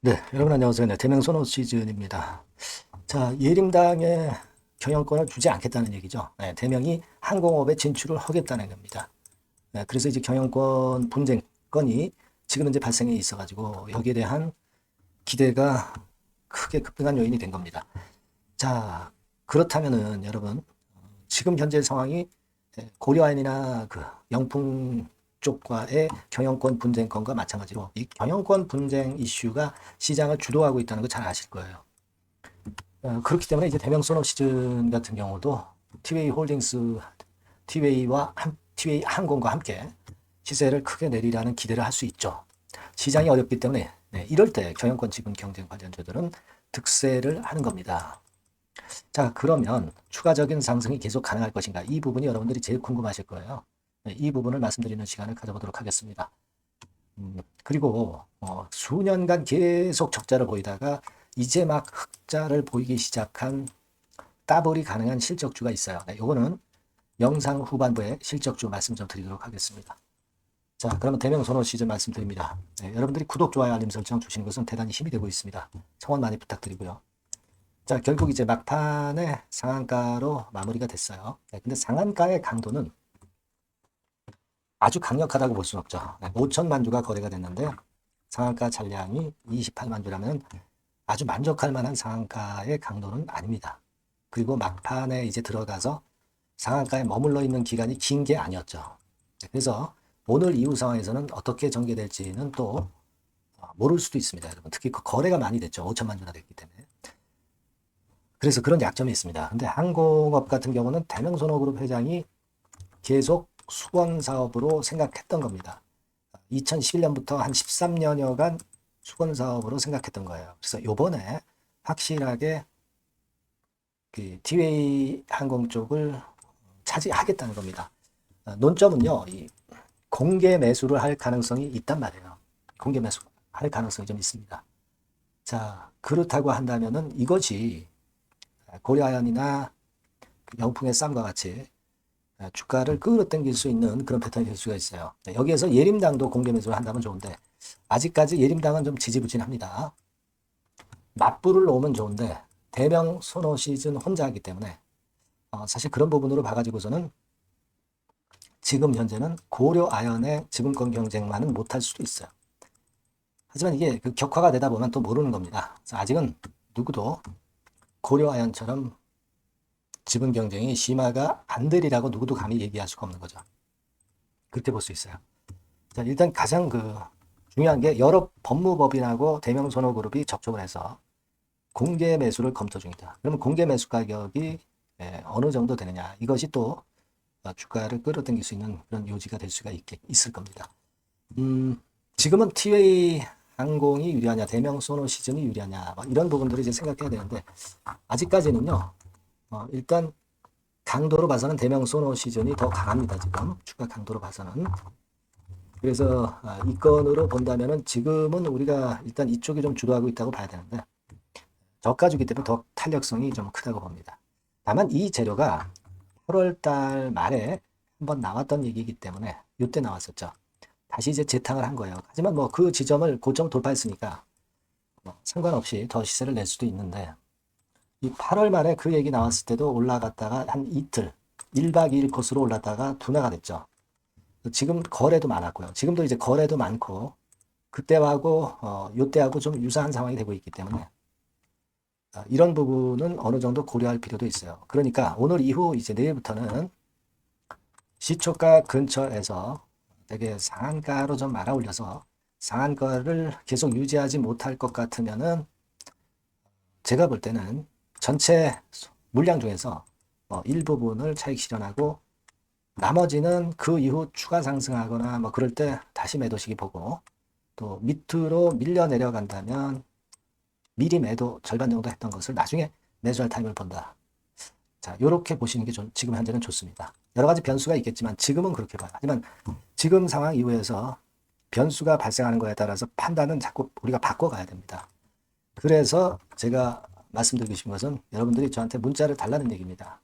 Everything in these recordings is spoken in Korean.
네, 여러분 안녕하세요. 네, 대명 선호 시즌입니다. 자, 예림당에 경영권을 주지 않겠다는 얘기죠. 네, 대명이 항공업에 진출을 하겠다는 겁니다. 네, 그래서 이제 경영권 분쟁 건이 지금 이제 발생해 있어가지고 여기에 대한 기대가 크게 급등한 요인이 된 겁니다. 자, 그렇다면은 여러분 지금 현재 상황이 고려아연이나 그 영풍 쪽과의 경영권 분쟁권과 마찬가지로 이 경영권 분쟁 이슈가 시장을 주도하고 있다는 거 잘 아실 거예요. 그렇기 때문에 이제 대명 선호 시즌 같은 경우도 티웨이 홀딩스, 티웨이 항공과 함께 시세를 크게 내리라는 기대를 할 수 있죠. 시장이 어렵기 때문에 네, 이럴 때 경영권 지분 경쟁 관련주들은 득세를 하는 겁니다. 자, 그러면 추가적인 상승이 계속 가능할 것인가? 이 부분이 여러분들이 제일 궁금하실 거예요. 네, 이 부분을 말씀드리는 시간을 가져보도록 하겠습니다. 그리고 수년간 계속 적자를 보이다가 이제 막 흑자를 보이기 시작한 따블이 가능한 실적주가 있어요. 네, 요거는 영상 후반부에 실적주 말씀 좀 드리도록 하겠습니다. 자, 그러면 대명 선호 시즌 말씀드립니다. 네, 여러분들이 구독, 좋아요, 알림 설정 주시는 것은 대단히 힘이 되고 있습니다. 청원 많이 부탁드리고요. 자, 결국 이제 막판에 상한가로 마무리가 됐어요. 네, 근데 상한가의 강도는 아주 강력하다고 볼 수는 없죠. 네, 5천만 주가 거래가 됐는데 상한가 잔량이 28만 주라면 아주 만족할 만한 상한가의 강도는 아닙니다. 그리고 막판에 이제 들어가서 상한가에 머물러 있는 기간이 긴 게 아니었죠. 네, 그래서 오늘 이후 상황에서는 어떻게 전개될지는 또 모를 수도 있습니다, 여러분. 특히 그 거래가 많이 됐죠. 5천만 주나 됐기 때문에. 그래서 그런 약점이 있습니다. 근데 항공업 같은 경우는 대명선호그룹 회장이 계속 수건 사업으로 생각했던 겁니다. 2011년부터 한 13년여간 수건 사업으로 생각했던 거예요. 그래서 요번에 확실하게 그 티웨이 항공 쪽을 차지하겠다는 겁니다. 논점은요, 이 공개 매수를 할 가능성이 있단 말이에요. 공개 매수 할 가능성이 좀 있습니다. 자, 그렇다고 한다면은 이것이 고려아연이나 영풍의 쌈과 같이 주가를 끌어당길 수 있는 그런 패턴이 될 수가 있어요. 여기에서 예림당도 공개 매수를 한다면 좋은데 아직까지 예림당은 좀 지지부진합니다. 맞불을 놓으면 좋은데 대명 선호 시즌 혼자 하기 때문에 사실 그런 부분으로 봐가지고서는 지금 현재는 고려아연의 지분권 경쟁만은 못할 수도 있어요. 하지만 이게 그 격화가 되다 보면 또 모르는 겁니다. 아직은 누구도 고려아연처럼 지분 경쟁이 심화가 안 되리라고 누구도 감히 얘기할 수가 없는 거죠. 그렇게 볼 수 있어요. 자, 일단 가장 그 중요한 게 여러 법무법인하고 대명선호그룹이 접촉을 해서 공개 매수를 검토 중이다. 그러면 공개 매수 가격이 어느 정도 되느냐. 이것이 또 주가를 끌어당길 수 있는 그런 요지가 될 수가 있을 겁니다. 지금은 티웨이 항공이 유리하냐, 대명선호 시즌이 유리하냐, 이런 부분들을 이제 생각해야 되는데, 아직까지는요, 일단 강도로 봐서는 대명선호 시즌이 더 강합니다, 지금. 주가 강도로 봐서는. 그래서 이 건으로 본다면은 지금은 우리가 일단 이쪽이 좀 주도하고 있다고 봐야 되는데, 저가주기 때문에 더 탄력성이 좀 크다고 봅니다. 다만 이 재료가 8월 달 말에 한번 나왔던 얘기이기 때문에 이때 나왔었죠. 다시 이제 재탕을 한 거예요. 하지만 뭐 그 지점을 고점 돌파했으니까 뭐 상관없이 더 시세를 낼 수도 있는데 이 8월 말에 그 얘기 나왔을 때도 올라갔다가 한 이틀 1박 2일 코스로 올랐다가 둔화가 됐죠. 지금 거래도 많았고요. 지금도 이제 거래도 많고 그때하고 요때하고 좀 유사한 상황이 되고 있기 때문에 이런 부분은 어느 정도 고려할 필요도 있어요. 그러니까 오늘 이후 이제 내일부터는 시초가 근처에서 되게 상한가로 좀 말아 올려서 상한가를 계속 유지하지 못할 것 같으면은 제가 볼 때는 전체 물량 중에서 일부분을 차익 실현하고 나머지는 그 이후 추가 상승하거나 뭐 그럴 때 다시 매도 시기 보고 또 밑으로 밀려 내려간다면 미리 매도 절반 정도 했던 것을 나중에 매수할 타임을 본다. 자, 요렇게 보시는 게 지금 현재는 좋습니다. 여러 가지 변수가 있겠지만 지금은 그렇게 봐요. 하지만 지금 상황 이후에서 변수가 발생하는 거에 따라서 판단은 자꾸 우리가 바꿔가야 됩니다. 그래서 제가 말씀드리고 싶은 것은 여러분들이 저한테 문자를 달라는 얘기입니다.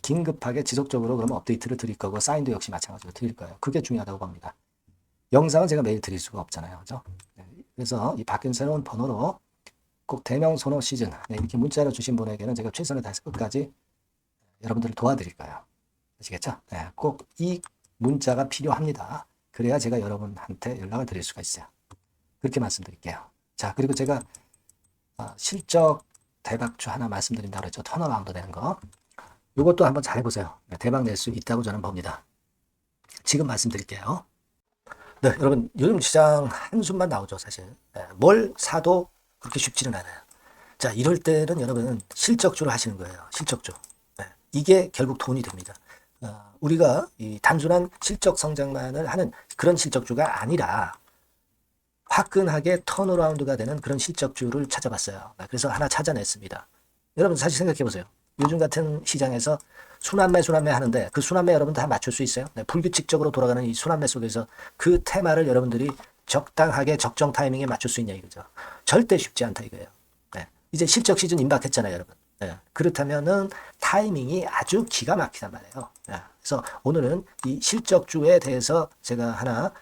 긴급하게 지속적으로 그러면 업데이트를 드릴 거고 사인도 역시 마찬가지로 드릴 거예요. 그게 중요하다고 봅니다. 영상은 제가 매일 드릴 수가 없잖아요. 그죠? 그래서 이 바뀐 새로운 번호로 꼭 대명 선호 시즌 이렇게 문자를 주신 분에게는 제가 최선을 다해서 끝까지 여러분들을 도와드릴 거예요. 아시겠죠? 꼭 이 문자가 필요합니다. 그래야 제가 여러분한테 연락을 드릴 수가 있어요. 그렇게 말씀드릴게요. 자, 그리고 제가 실적 대박주 하나 말씀드린다고 그랬죠. 턴어라운드 되는 거. 이것도 한번 잘 해보세요. 대박 낼 수 있다고 저는 봅니다. 지금 말씀드릴게요. 네, 여러분 요즘 시장 한숨만 나오죠, 사실. 뭘 사도 그렇게 쉽지는 않아요. 자, 이럴 때는 여러분 실적주를 하시는 거예요. 실적주. 이게 결국 돈이 됩니다. 우리가 이 단순한 실적 성장만을 하는 그런 실적주가 아니라 화끈하게 턴어라운드가 되는 그런 실적주를 찾아봤어요. 그래서 하나 찾아냈습니다. 여러분 사실 생각해 보세요. 요즘 같은 시장에서 순환매 하는데 그 순환매 여러분 다 맞출 수 있어요? 불규칙적으로 돌아가는 이 순환매 속에서 그 테마를 여러분들이 적당하게 적정 타이밍에 맞출 수 있냐 이거죠. 절대 쉽지 않다 이거예요. 이제 실적 시즌 임박했잖아요, 여러분. 그렇다면은 타이밍이 아주 기가 막히단 말이에요. 그래서 오늘은 이 실적주에 대해서 제가 하나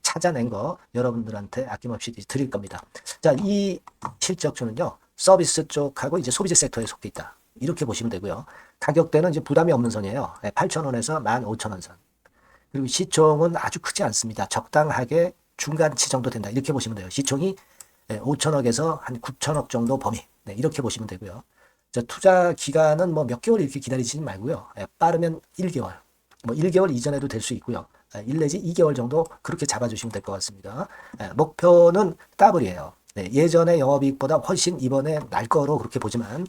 찾아낸 거 여러분들한테 아낌없이 드릴 겁니다. 자, 이 실적주는요, 서비스 쪽하고 이제 소비재 섹터에 속해 있다. 이렇게 보시면 되고요. 가격대는 이제 부담이 없는 선이에요. 8,000원에서 15,000원 선. 그리고 시총은 아주 크지 않습니다. 적당하게 중간치 정도 된다. 이렇게 보시면 돼요. 시총이 5천억에서 한 9천억 정도 범위. 이렇게 보시면 되고요. 자, 투자 기간은 뭐 몇 개월 이렇게 기다리지 말고요. 빠르면 1개월. 뭐 1개월 이전에도 될 수 있고요. 1 내지 2개월 정도 그렇게 잡아주시면 될 것 같습니다. 목표는 더블이에요. 예전의 영업이익보다 훨씬 이번에 날 거로 그렇게 보지만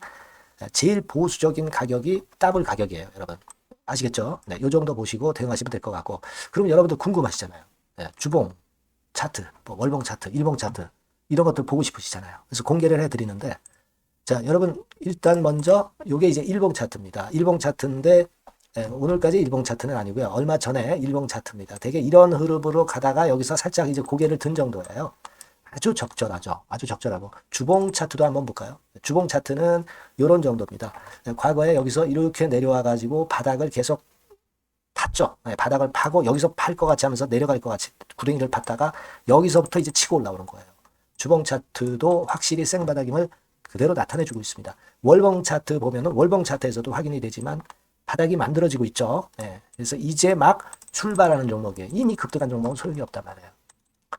제일 보수적인 가격이 더블 가격이에요, 여러분. 아시겠죠? 이 정도 보시고 대응하시면 될 것 같고. 그럼 여러분들 궁금하시잖아요. 주봉 차트, 뭐 월봉 차트, 일봉 차트 이런 것들 보고 싶으시잖아요. 그래서 공개를 해드리는데, 자, 여러분 일단 먼저 요게 이제 일봉 차트입니다. 일봉 차트인데 오늘까지 일봉 차트는 아니고요. 얼마 전에 일봉 차트입니다. 되게 이런 흐름으로 가다가 여기서 살짝 이제 고개를 든 정도예요. 아주 적절하죠. 아주 적절하고. 주봉 차트도 한번 볼까요? 주봉 차트는 이런 정도입니다. 과거에 여기서 이렇게 내려와 가지고 바닥을 계속 팠죠. 바닥을 파고 여기서 팔 것 같이 하면서 내려갈 것 같이 구덩이를 팠다가 여기서부터 이제 치고 올라오는 거예요. 주봉 차트도 확실히 생바닥임을 그대로 나타내주고 있습니다. 월봉 차트 보면은 월봉 차트에서도 확인이 되지만 바닥이 만들어지고 있죠. 그래서 이제 막 출발하는 종목이에요. 이미 급등한 종목은 소용이 없단 말이에요.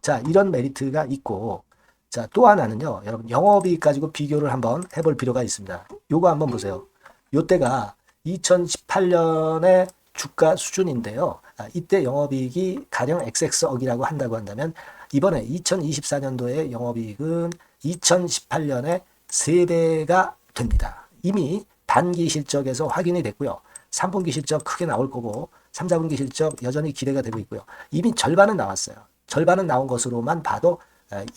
자, 이런 메리트가 있고, 자, 또 하나는요, 여러분, 영업이익 가지고 비교를 한번 해볼 필요가 있습니다. 요거 한번 보세요. 요때가 2018년의 주가 수준인데요. 이때 영업이익이 가령 XX억이라고 한다고 한다면, 이번에 2024년도의 영업이익은 2018년에 3배가 됩니다. 이미 단기 실적에서 확인이 됐고요. 3분기 실적 크게 나올 거고, 3, 4분기 실적 여전히 기대가 되고 있고요. 이미 절반은 나왔어요. 절반은 나온 것으로만 봐도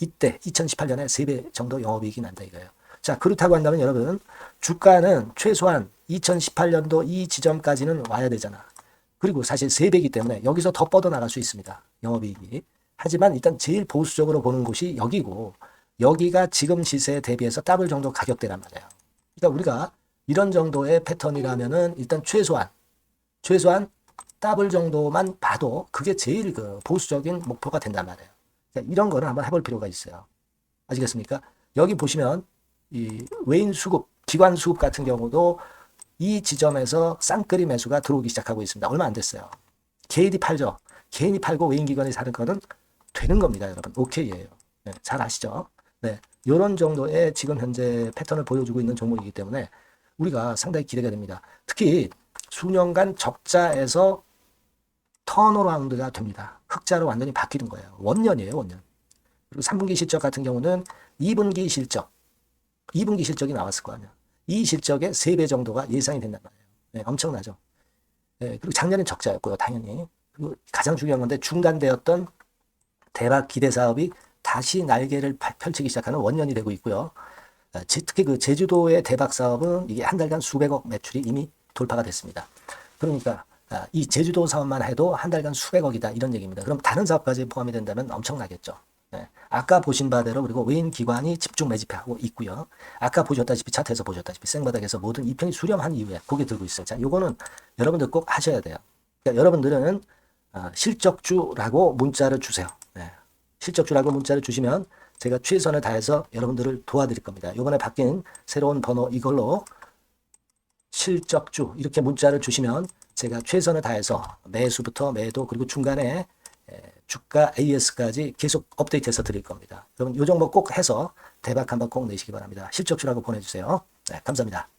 이때 2018년에 3배 정도 영업이익이 난다 이거예요. 자, 그렇다고 한다면 여러분 주가는 최소한 2018년도 이 지점까지는 와야 되잖아. 그리고 사실 3배이기 때문에 여기서 더 뻗어나갈 수 있습니다. 영업이익이. 하지만 일단 제일 보수적으로 보는 곳이 여기고 여기가 지금 시세에 대비해서 더블 정도 가격대란 말이에요. 그러니까 우리가 이런 정도의 패턴이라면은 일단 최소한 더블 정도만 봐도 그게 제일 그 보수적인 목표가 된단 말이에요. 그러니까 이런 거를 한번 해볼 필요가 있어요. 아시겠습니까? 여기 보시면 이 외인 수급, 기관 수급 같은 경우도 이 지점에서 쌍끌이 매수가 들어오기 시작하고 있습니다. 얼마 안 됐어요. 개인이 팔죠. 개인이 팔고 외인 기관이 사는 거는 되는 겁니다, 여러분. 오케이예요. 잘 아시죠? 이런 정도의 지금 현재 패턴을 보여주고 있는 종목이기 때문에 우리가 상당히 기대가 됩니다. 특히 수년간 적자에서 턴어라운드가 됩니다. 흑자로 완전히 바뀌는 거예요. 원년이에요, 원년. 그리고 3분기 실적 같은 경우는 2분기 실적이 나왔을 거 아니야. 이 실적의 3배 정도가 예상이 된단 말이에요. 엄청나죠. 그리고 작년엔 적자였고요, 당연히. 그리고 가장 중요한 건데 중단되었던 대박 기대 사업이 다시 날개를 펼치기 시작하는 원년이 되고 있고요. 특히 그 제주도의 대박 사업은 이게 한 달간 수백억 매출이 이미 돌파가 됐습니다. 그러니까 이 제주도 사업만 해도 한 달간 수백억이다 이런 얘기입니다. 그럼 다른 사업까지 포함이 된다면 엄청나겠죠. 아까 보신 바대로 그리고 외인 기관이 집중 매집하고 있고요. 아까 보셨다시피 차트에서 보셨다시피 생바닥에서 모든 이평이 수렴한 이후에 고개 들고 있어요. 자, 요거는 여러분들 꼭 하셔야 돼요. 그러니까 여러분들은 실적주라고 문자를 주세요. 실적주라고 문자를 주시면 제가 최선을 다해서 여러분들을 도와드릴 겁니다. 이번에 바뀐 새로운 번호 이걸로 실적주 이렇게 문자를 주시면 제가 최선을 다해서 매수부터 매도 그리고 중간에 주가 AS까지 계속 업데이트해서 드릴 겁니다. 여러분 이 종목 꼭 해서 대박 한번 꼭 내시기 바랍니다. 실적주라고 보내주세요. 네, 감사합니다.